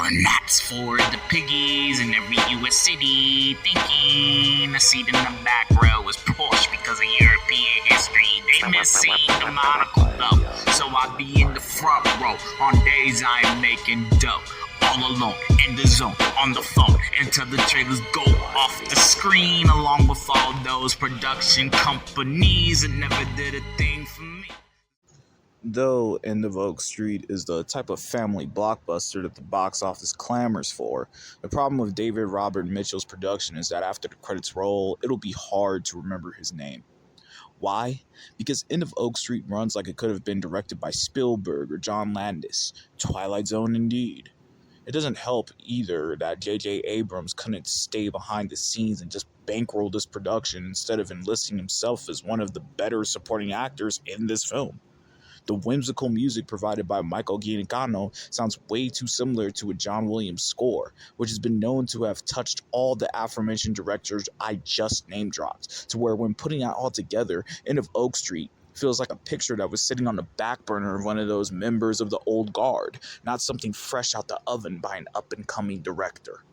And that's for the piggies in every US city thinking a seat in the back row is Porsche because of European history. They miss seeing the monocle though, so I be in the front row on days I am making dough. All alone, in the zone, on the phone, until the trailers go off the screen, along with all those production companies that never did a thing for me. Though End of Oak Street is the type of family blockbuster that the box office clamors for, the problem with David Robert Mitchell's production is that after the credits roll, it'll be hard to remember his name. Why? Because End of Oak Street runs like it could have been directed by Spielberg or John Landis. Twilight Zone indeed. It doesn't help either that J.J. Abrams couldn't stay behind the scenes and just bankroll this production instead of enlisting himself as one of the better supporting actors in this film. The whimsical music provided by Michael Giacchino sounds way too similar to a John Williams score, which has been known to have touched all the aforementioned directors I just name-dropped, to where when putting it all together, End of Oak Street feels like a picture that was sitting on the back burner of one of those members of the old guard, not something fresh out the oven by an up-and-coming director.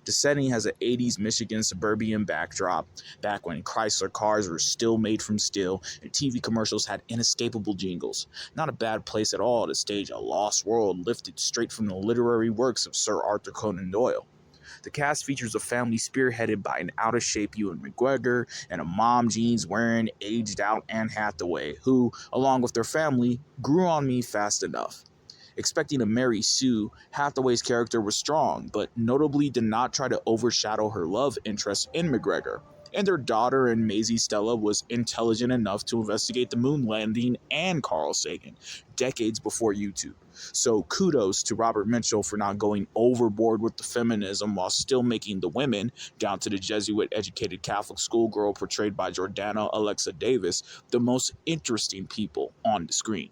The setting has an 80s Michigan suburban backdrop, back when Chrysler cars were still made from steel and TV commercials had inescapable jingles. Not a bad place at all to stage a lost world lifted straight from the literary works of Sir Arthur Conan Doyle. The cast features a family spearheaded by an out-of-shape Ewan McGregor and a mom jeans-wearing, aged-out Anne Hathaway, who, along with their family, grew on me fast enough. Expecting to marry Sue, Hathaway's character was strong, but notably did not try to overshadow her love interest in McGregor. And their daughter and Maisie Stella was intelligent enough to investigate the moon landing and Carl Sagan, decades before YouTube. So kudos to Robert Mitchell for not going overboard with the feminism while still making the women, down to the Jesuit-educated Catholic schoolgirl portrayed by Jordana Alexa Davis, the most interesting people on the screen.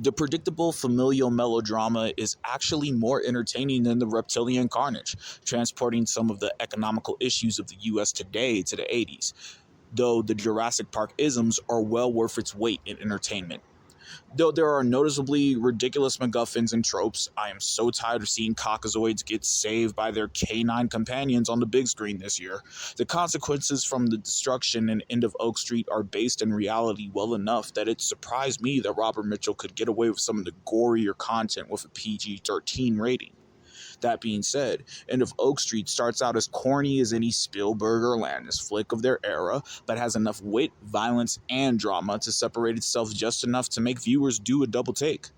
The predictable familial melodrama is actually more entertaining than the reptilian carnage, transporting some of the economical issues of the US today to the 80s, though the Jurassic Park isms are well worth its weight in entertainment. Though there are noticeably ridiculous MacGuffins and tropes, I am so tired of seeing caucasoids get saved by their canine companions on the big screen this year. The consequences from the destruction in End of Oak Street are based in reality well enough that it surprised me that Robert Mitchell could get away with some of the gorier content with a PG-13 rating. That being said, End of Oak Street starts out as corny as any Spielberg or Landis flick of their era, but has enough wit, violence, and drama to separate itself just enough to make viewers do a double take.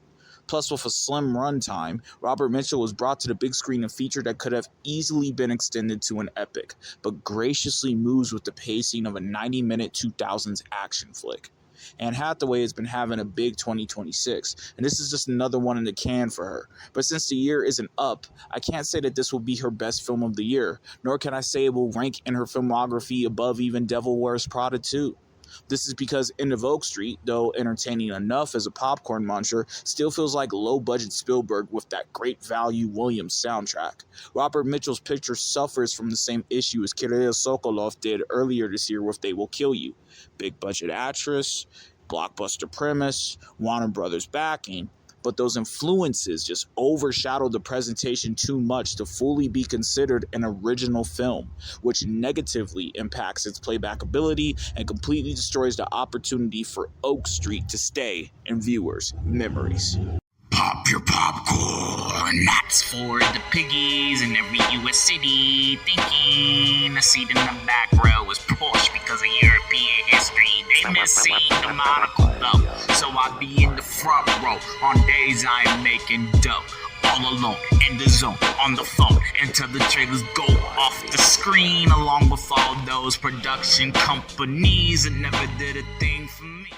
Plus, with a slim runtime, Robert Mitchell was brought to the big screen a feature that could have easily been extended to an epic, but graciously moves with the pacing of a 90-minute 2000s action flick. Anne Hathaway has been having a big 2026, and this is just another one in the can for her. But since the year isn't up, I can't say that this will be her best film of the year, nor can I say it will rank in her filmography above even Devil Wears Prada 2. This is because End of Oak Street, though entertaining enough as a popcorn muncher, still feels like low-budget Spielberg with that great value Williams soundtrack. Robert Mitchell's picture suffers from the same issue as Kirill Sokolov did earlier this year with They Will Kill You. Big-budget actress, blockbuster premise, Warner Brothers backing, but those influences just overshadow the presentation too much to fully be considered an original film, which negatively impacts its playback ability and completely destroys the opportunity for Oak Street to stay in viewers' memories. Pop your popcorn, that's for the piggies in every US city thinking a seat in the back row is Porsche because of European history. They miss seeing the monocle though, so I be in the front row on days I am making dough. All alone, in the zone, on the phone, until the trailers go off the screen, along with all those production companies that never did a thing for me.